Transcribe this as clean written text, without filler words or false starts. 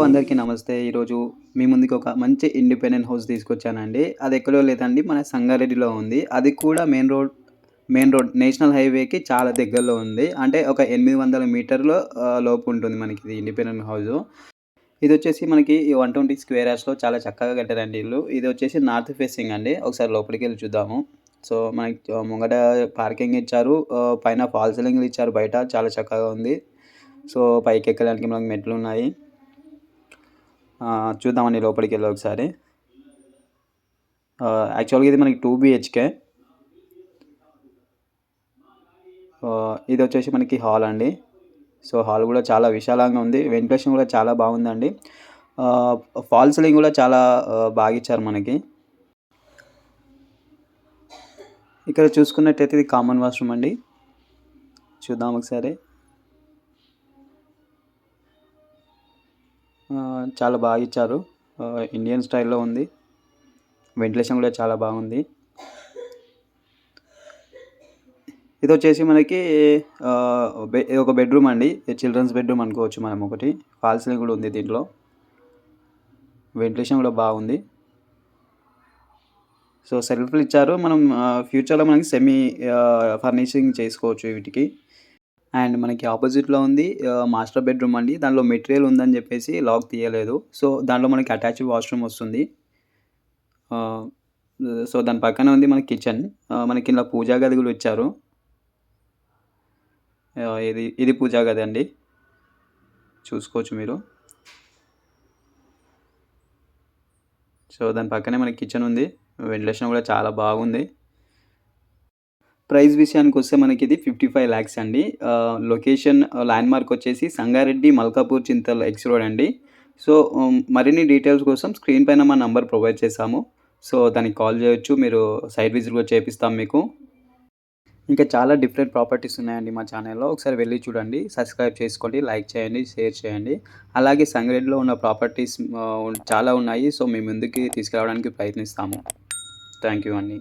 అందరికీ నమస్తే. ఈరోజు మీ ముందుకి ఒక మంచి ఇండిపెండెంట్ హౌస్ తీసుకొచ్చానండి. అది ఎక్కడో లేదండి, మన సంగారెడ్డిలో ఉంది. అది కూడా మెయిన్ రోడ్ నేషనల్ హైవేకి చాలా దగ్గరలో ఉంది. అంటే ఒక 800 మీటర్ల లోపు ఉంటుంది మనకి ఇది ఇండిపెండెంట్ హౌసు. ఇదొచ్చేసి మనకి ఈ 120 స్క్వేర్ యార్డ్స్‌లో చాలా చక్కగా కట్టారండి ఇల్లు. ఇదొచ్చేసి నార్త్ ఫేసింగ్ అండి. ఒకసారి లోపలికెళ్ళి చూద్దాము. సో, మనకి ముంగట పార్కింగ్ ఇచ్చారు. పైన ఫాల్ సీలింగ్‌లు ఇచ్చారు బయట. చాలా చక్కగా ఉంది. సో, పైకెక్కడానికి మనకు మెట్లున్నాయి. చూద్దామండి లోపలికెళ్ళి ఒకసారి. యాక్చువల్‌గా ఇది మనకి 2 బీహెచ్‌కే. ఇదొచ్చేసి మనకి హాల్ అండి. సో, హాల్ గూడా చాలా విశాలంగా ఉంది. వెంటిలేషన్ గూడా చాలా బాగుందండి. ఆహ్, ఫాల్ సీలింగ్ గూడా చాలా బాగిచ్చారు మనకి. ఇక్కడ చూసుకున్నట్టయితే ఇది కామన్ వాష్‌రూమ్ అండి. చూద్దాం ఒకసారి. చాలా బాగిచ్చారు. ఇండియన్ స్టైల్‌లో ఉంది. వెంటిలేషన్ గూడా చాలా బాగుంది. ఇదొచ్చేసి మనకి ఒక బెడ్‌రూమ్ అండి. చిల్డ్రన్స్ బెడ్‌రూమ్ అనుకోవచ్చు మనం ఒకటి. ఫాల్ సీలింగ్ గూడా ఉంది దీంట్లో. వెంటిలేషన్ గూడా బాగుంది. సో, సెల్ఫ్‌లు ఇచ్చారు. మనం ఫ్యూచర్‌లో మనకి ఫర్నిషింగ్ చేసుకోవచ్చు వీటికి. అండ్ మనకి అపోజిట్‌లో ఉంది మాస్టర్ బెడ్‌రూమ్ అండి. దానిలో మెటీరియల్ ఉందని జెప్పేసి లాక్ తీయలేదు. సో, దాంట్లో మనకి అటాచ్డ్ వాష్‌రూమ్ వస్తుంది. ఆహ్, సో, దాని పక్కనే ఉంది మనకి కిచెన్. మనకి ఇలా పూజా గది గూడా ఇచ్చారు. ఇది పూజా గది అండి. చూసుకోవచ్చు మీరు. సో, దాని పక్కనే మనకి కిచెన్ ఉంది. వెంటిలేషన్ గూడా చాలా బాగుంది. ప్రైస్ విషయానికొస్తే మనకిది 55 లాక్స్ అండి. లొకేషన్ ల్యాండ్‌మార్క్ వచ్చేసి సంగారెడ్డి, మల్కాపూర్, చింతల్ ఎక్స్ రోడ్ అండి. సో, మరిన్ని డీటెయిల్స్ కోసం స్క్రీన్ పైన మా నంబర్ ప్రొవైడ్ చేశాము. సో, దానికి కాల్ చేయొచ్చు. మీరు సైట్ విజిట్ కూడా చేపిస్తాం మీకు. ఇంకా చాలా డిఫరెంట్ ప్రాపర్టీస్ ఉన్నాయండి మా ఛానెల్‌లో. ఒకసారి వెళ్లి చూడండి. సబ్స్క్రైబ్ చేసుకోండి, లైక్ చేయండి, షేర్ చేయండి. అలాగే సంగారెడ్డిలో ఉన్న ప్రాపర్టీస్ చాలా ఉన్నాయి. సో, మీ ముందుకి తీసుకురావడానికి ప్రయత్నిస్తాము. థాంక్ యూ అండి.